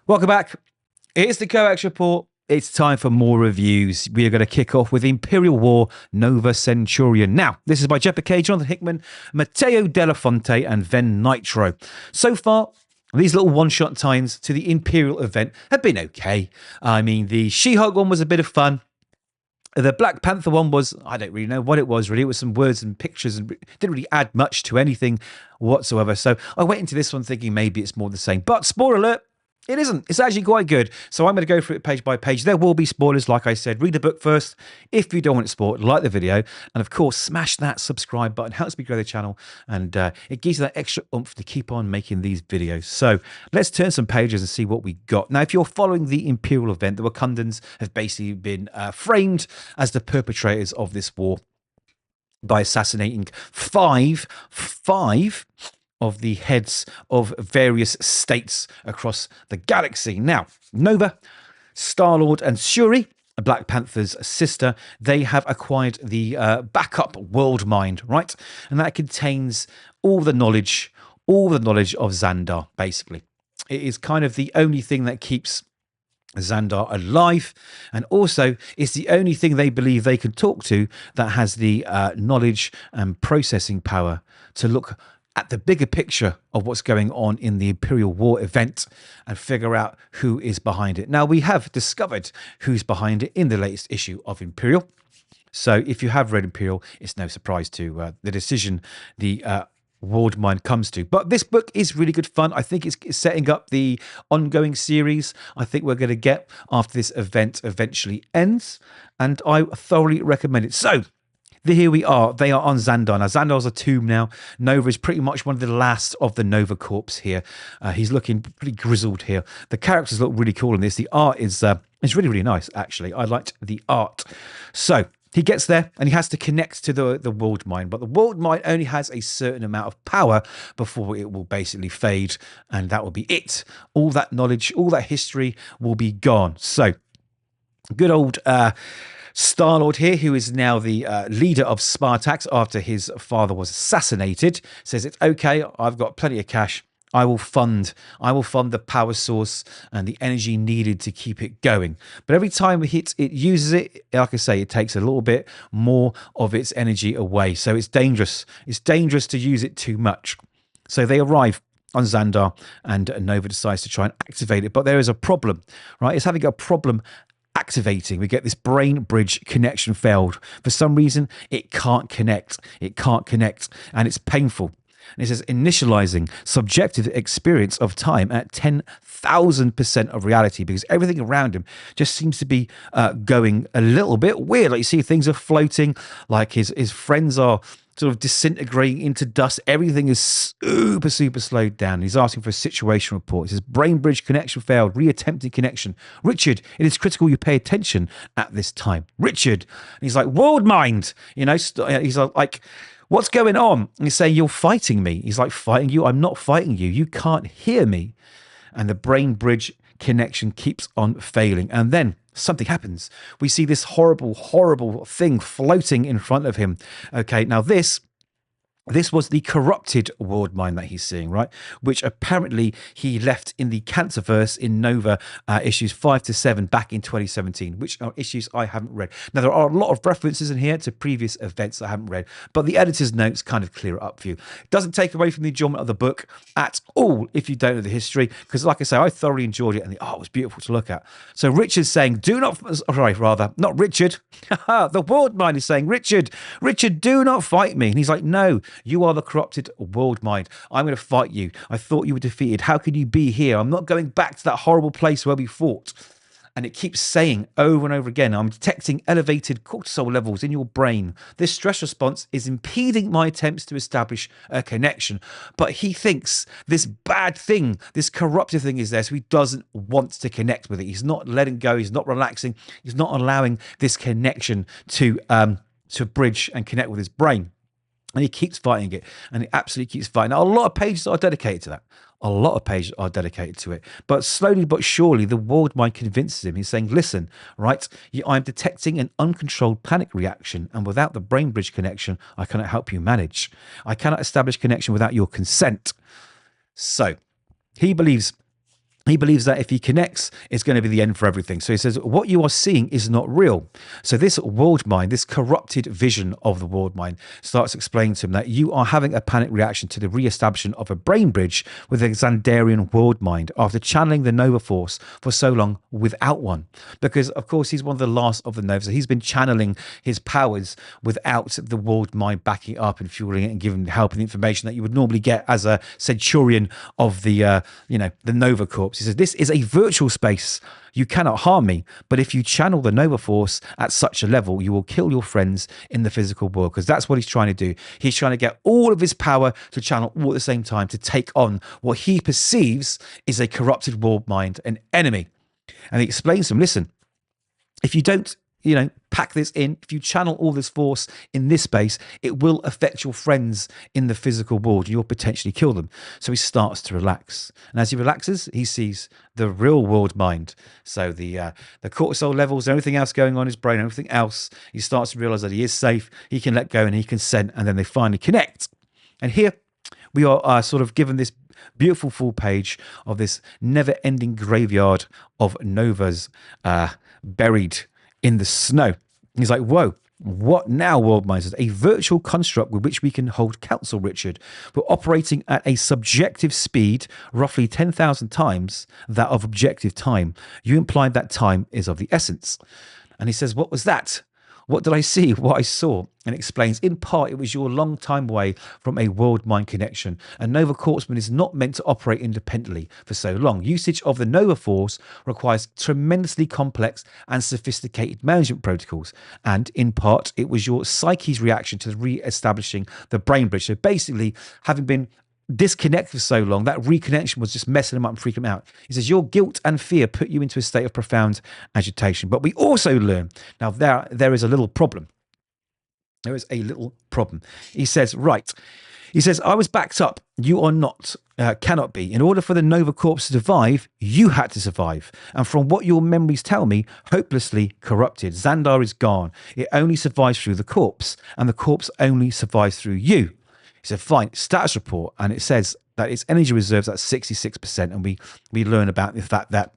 Welcome back. It's the Kovacs report. It's time for more reviews. We are going to kick off with Imperial War Nova Centurion. Now, this is by MacKay, Jonathan Hickman, Matteo Della Fonte, and Ven Nitro. So far, these little one-shot tie-ins to the Imperial event have been okay. I mean, the She-Hulk one was a bit of fun. The Black Panther one was, I don't really know what it was, really. It was some words and pictures and didn't really add much to anything whatsoever. So I went into this one thinking maybe it's more the same. But spoiler alert, it isn't. It's actually quite good. So I'm going to go through it page by page. There will be spoilers, like I said. Read the book first. If you don't want it spoiled, like the video. And of course, smash that subscribe button. Helps me grow the channel. And it gives you that extra oomph to keep on making these videos. So let's turn some pages and see what we got. Now, if you're following the Imperial event, the Wakandans have basically been framed as the perpetrators of this war by assassinating five of the heads of various states across the galaxy. Now, Nova, Star-Lord, and Shuri, Black Panther's sister, they have acquired the backup Worldmind, right? And that contains all the knowledge of Xandar, basically. It is kind of the only thing that keeps Xandar alive, and also it's the only thing they believe they can talk to that has the knowledge and processing power to look at the bigger picture of what's going on in the Imperial War event and figure out who is behind it. Now, we have discovered who's behind it in the latest issue of Imperial. So if you have read Imperial, it's no surprise to the decision the Worldmind comes to. But this book is really good fun. I think it's setting up the ongoing series I think we're going to get after this event eventually ends. And I thoroughly recommend it. So here we are. They are on Xandar. Now, Xandar's a tomb now. Nova is pretty much one of the last of the Nova Corps here. He's looking pretty grizzled here. The characters look really cool in this. The art is really, really nice, actually. I liked the art. So he gets there and he has to connect to the Worldmind. But the Worldmind only has a certain amount of power before it will basically fade. And that will be it. All that knowledge, all that history will be gone. So good old Star-Lord here, who is now the leader of Spartax after his father was assassinated, says it's okay, I've got plenty of cash. I will fund the power source and the energy needed to keep it going. But every time it uses it, like I say, it takes a little bit more of its energy away. So it's dangerous. It's dangerous to use it too much. So they arrive on Xandar and Nova decides to try and activate it. But there is a problem, right? It's having a problem activating. We get this brain bridge connection failed. For some reason, it can't connect. It can't connect, and it's painful. And it says initializing subjective experience of time at 10,000% of reality, because everything around him just seems to be going a little bit weird. Like you see things are floating, like his friends are sort of disintegrating into dust. Everything is super slowed down. He's asking for a situation report. He says, brain bridge connection failed, reattempted connection. Richard, it is critical you pay attention at this time. Richard. And he's like, Worldmind. You know, he's like, what's going on? And he's saying, you're fighting me. He's like, fighting you? I'm not fighting you. You can't hear me. And the brain bridge connection keeps on failing. And then something happens. We see this horrible thing floating in front of him. Okay, now this was the corrupted Worldmind that he's seeing, right? Which apparently he left in the Cancerverse in Nova issues 5 to 7 back in 2017, which are issues I haven't read. Now, there are a lot of references in here to previous events I haven't read, but the editor's notes kind of clear it up for you. It doesn't take away from the enjoyment of the book at all if you don't know the history, because like I say, I thoroughly enjoyed it and the art was beautiful to look at. So Richard's saying, not Richard. The Worldmind is saying, Richard, do not fight me. And he's like, no. You are the corrupted Worldmind. I'm going to fight you. I thought you were defeated. How can you be here? I'm not going back to that horrible place where we fought. And it keeps saying over and over again, I'm detecting elevated cortisol levels in your brain. This stress response is impeding my attempts to establish a connection. But he thinks this bad thing, this corrupted thing is there, so he doesn't want to connect with it. He's not letting go. He's not relaxing. He's not allowing this connection to bridge and connect with his brain. And he keeps fighting it, and he absolutely keeps fighting. Now, a lot of pages are dedicated to that. A lot of pages are dedicated to it. But slowly but surely, the Worldmind convinces him. He's saying, listen, right, I'm detecting an uncontrolled panic reaction, and without the brain bridge connection, I cannot help you manage. I cannot establish connection without your consent. So he believes he believes that if he connects, it's going to be the end for everything. So he says, what you are seeing is not real. So this world mind, this corrupted vision of the world mind, starts explaining to him that you are having a panic reaction to the re-establishment of a brain bridge with the Xandarian world mind after channeling the Nova Force for so long without one. Because, of course, he's one of the last of the Novas. So he's been channeling his powers without the world mind backing up and fueling it and giving help and information that you would normally get as a Centurion of the, the Nova Corps. He says, this is a virtual space. You cannot harm me, but if you channel the Nova Force at such a level, you will kill your friends in the physical world, because that's what he's trying to do. He's trying to get all of his power to channel all at the same time to take on what he perceives is a corrupted world mind, an enemy. And he explains to him, listen, if you don't pack this in, if you channel all this force in this space, it will affect your friends in the physical world. You'll potentially kill them. So he starts to relax. And as he relaxes, he sees the real world mind. So the cortisol levels, everything else going on in his brain, everything else, he starts to realize that he is safe, he can let go and he can send, and then they finally connect. And here we are sort of given this beautiful full page of this never-ending graveyard of Novas buried in the snow. He's like, whoa, what now, Worldmind says? A virtual construct with which we can hold counsel, Richard. We're operating at a subjective speed, roughly 10,000 times that of objective time. You implied that time is of the essence. And he says, what was that? What did I see? What I saw? And explains, in part, it was your long time away from a world mind connection. A Nova Corpsman is not meant to operate independently for so long. Usage of the Nova Force requires tremendously complex and sophisticated management protocols. And in part, it was your psyche's reaction to re-establishing the brain bridge. So basically, having been disconnected for so long, that reconnection was just messing him up and freaking him out. He says, your guilt and fear put you into a state of profound agitation. But we also learn, now there is a little problem. There is a little problem. He says, right. He says, I was backed up. You are not, cannot be. In order for the Nova Corps to survive, you had to survive. And from what your memories tell me, hopelessly corrupted. Xandar is gone. It only survives through the corpse, and the corpse only survives through you. He said, fine, status report. And it says that its energy reserves at 66%. And we learn about the fact that,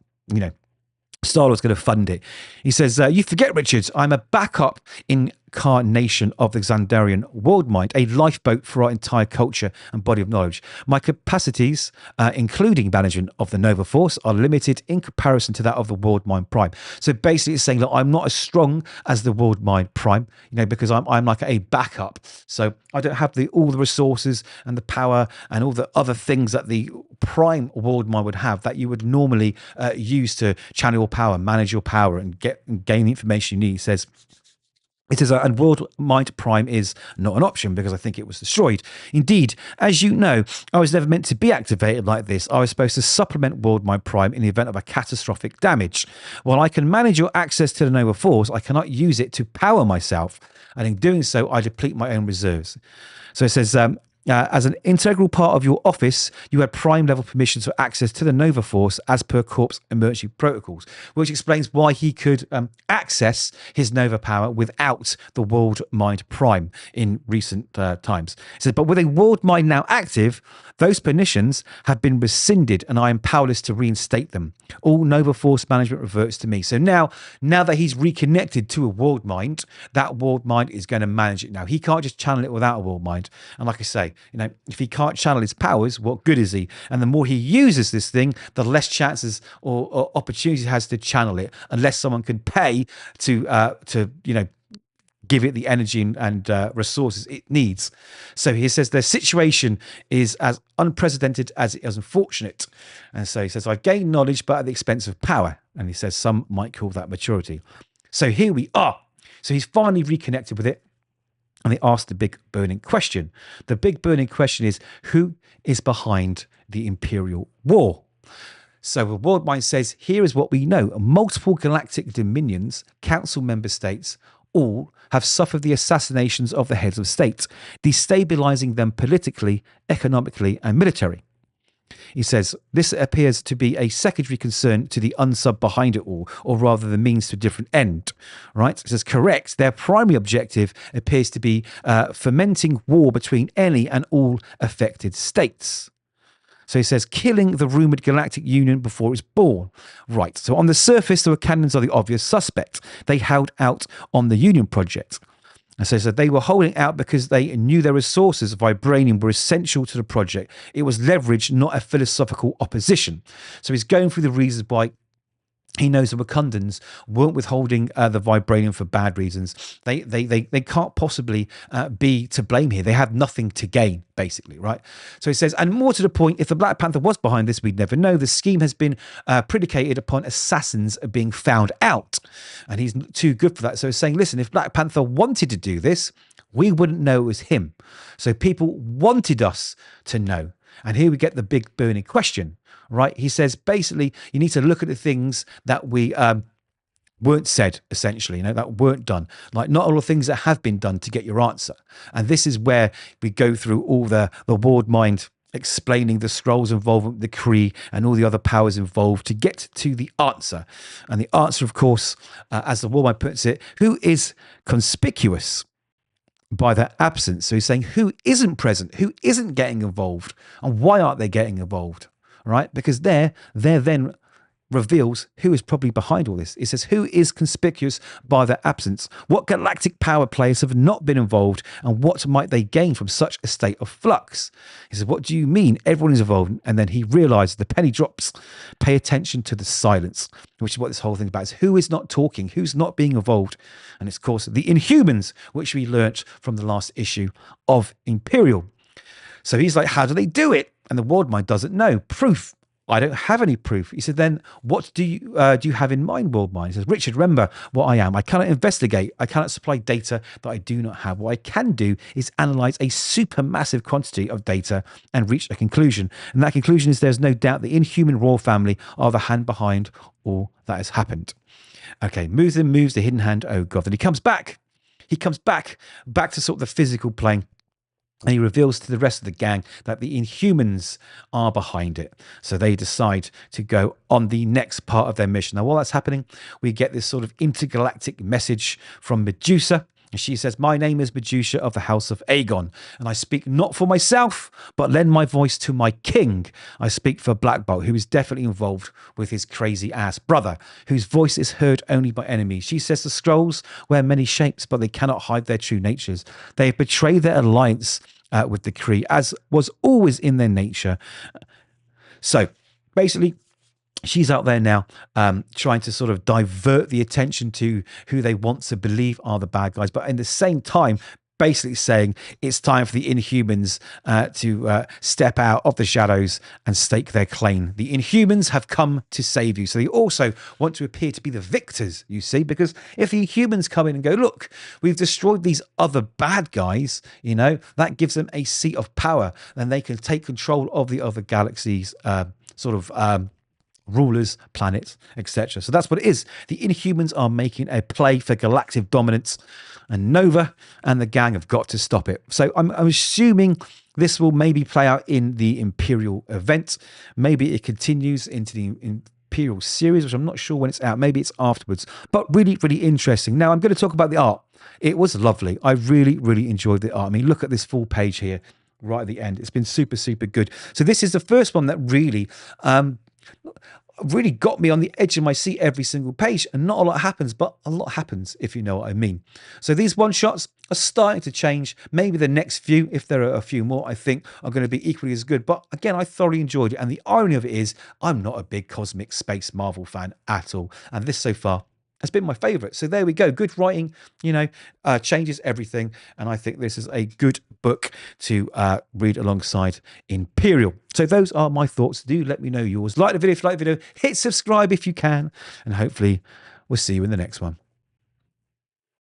Star-Lord's going to fund it. He says, you forget, Richard, I'm a backup incarnation of the Xandarian Worldmind, a lifeboat for our entire culture and body of knowledge. My capacities, including management of the Nova Force, are limited in comparison to that of the Worldmind Prime. So basically it's saying, look, I'm not as strong as the Worldmind Prime, because I'm like a backup. So I don't have all the resources and the power and all the other things that the Prime Worldmind would have that you would normally use to channel your power, manage your power, and gain the information you need. He says, it is, and Worldmind Prime is not an option because I think it was destroyed. Indeed, as you know, I was never meant to be activated like this. I was supposed to supplement Worldmind Prime in the event of a catastrophic damage. While I can manage your access to the Nova Force, I cannot use it to power myself. And in doing so, I deplete my own reserves. So it says, as an integral part of your office, you had prime level permissions for access to the Nova Force as per Corps emergency protocols, which explains why he could access his Nova power without the Worldmind Prime in recent times. It says, but with a Worldmind now active, those permissions have been rescinded and I am powerless to reinstate them. All Nova Force management reverts to me. So now that he's reconnected to a Worldmind, that Worldmind is going to manage it now. He can't just channel it without a Worldmind. And like I say, if he can't channel his powers, what good is he? And the more he uses this thing, the less chances or opportunities he has to channel it, unless someone can pay to give it the energy and resources it needs. So he says their situation is as unprecedented as it is unfortunate. And so he says, I've gained knowledge, but at the expense of power. And he says some might call that maturity. So here we are. So he's finally reconnected with it. And they asked the big burning question. The big burning question is, who is behind the Imperial War? So the Worldmind says, here is what we know. Multiple galactic dominions, council member states, all have suffered the assassinations of the heads of state, destabilizing them politically, economically, and militarily. He says, this appears to be a secondary concern to the unsub behind it all, or rather the means to a different end, right? He says, correct. Their primary objective appears to be fomenting war between any and all affected states. So he says, killing the rumoured Galactic Union before it's born. Right, so on the surface, the Wakandans are the obvious suspect. They held out on the Union project. And so they were holding out because they knew their resources of vibranium were essential to the project. It was leverage, not a philosophical opposition. So he's going through the reasons why he knows the Wakandans weren't withholding the vibranium for bad reasons. They can't possibly be to blame here. They have nothing to gain, basically, right? So he says, and more to the point, if the Black Panther was behind this, we'd never know. The scheme has been predicated upon assassins being found out. And he's too good for that. So he's saying, listen, if Black Panther wanted to do this, we wouldn't know it was him. So people wanted us to know. And here we get the big burning question, right? He says, basically, you need to look at the things that we weren't said, essentially, that weren't done. Like not all the things that have been done to get your answer. And this is where we go through all the Worldmind explaining the scrolls involvement with the Kree and all the other powers involved to get to the answer. And the answer, of course, as the Worldmind puts it, who is conspicuous by their absence. So he's saying who isn't present, who isn't getting involved, and why aren't they getting involved, right? Because there then reveals who is probably behind all this. It says who is conspicuous by their absence, what galactic power players have not been involved, and what might they gain from such a state of flux. He says, what do you mean everyone is involved? And then he realizes the penny drops. Pay attention to the silence, which is what this whole thing is about. Is who is not talking, who's not being involved. And it's of course the Inhumans, which we learnt from the last issue of Imperial. So he's like, how do they do it? And the Worldmind doesn't know. Proof. I don't have any proof. He said, then what do you have in mind, Worldmind? He says, Richard, remember what I am. I cannot investigate. I cannot supply data that I do not have. What I can do is analyze a supermassive quantity of data and reach a conclusion. And that conclusion is there's no doubt the Inhuman royal family are the hand behind all that has happened. Okay, moves the hidden hand. Oh, God. Then he comes back. He comes back to sort of the physical plane. And he reveals to the rest of the gang that the Inhumans are behind it. So they decide to go on the next part of their mission. Now, while that's happening, we get this sort of intergalactic message from Medusa. And she says, my name is Medusa of the House of Aegon, and I speak not for myself, but lend my voice to my king. I speak for Black Bolt, who is definitely involved with his crazy ass brother, whose voice is heard only by enemies. She says the scrolls wear many shapes, but they cannot hide their true natures. They have betrayed their alliance with the Kree, as was always in their nature. So basically, she's out there now trying to sort of divert the attention to who they want to believe are the bad guys, but in the same time basically saying it's time for the Inhumans to step out of the shadows and stake their claim. The Inhumans have come to save you. So they also want to appear to be the victors, you see, because if the Inhumans come in and go, look, we've destroyed these other bad guys, that gives them a seat of power, and they can take control of the other galaxies, rulers, planets, etc. So that's what it is. The Inhumans are making a play for galactic dominance, and Nova and the gang have got to stop it. So I'm assuming this will maybe play out in the Imperial event. Maybe it continues into the Imperial series, which I'm not sure when it's out. Maybe it's afterwards. But really, really interesting. Now I'm going to talk about the art. It was lovely. I really, really enjoyed the art. I mean, look at this full page here right at the end. It's been super, super good. So this is the first one that really got me on the edge of my seat every single page, and not a lot happens, but a lot happens, if you know what I mean. So these one shots are starting to change. Maybe the next few, if there are a few more, I think are going to be equally as good. But again, I thoroughly enjoyed it, and the irony of it is I'm not a big cosmic space Marvel fan at all, and this so far has been my favorite. So there we go. Good writing, changes everything. And I think this is a good book to read alongside Imperial. So those are my thoughts. Do let me know yours. Like the video if you like the video. Hit subscribe if you can. And hopefully we'll see you in the next one.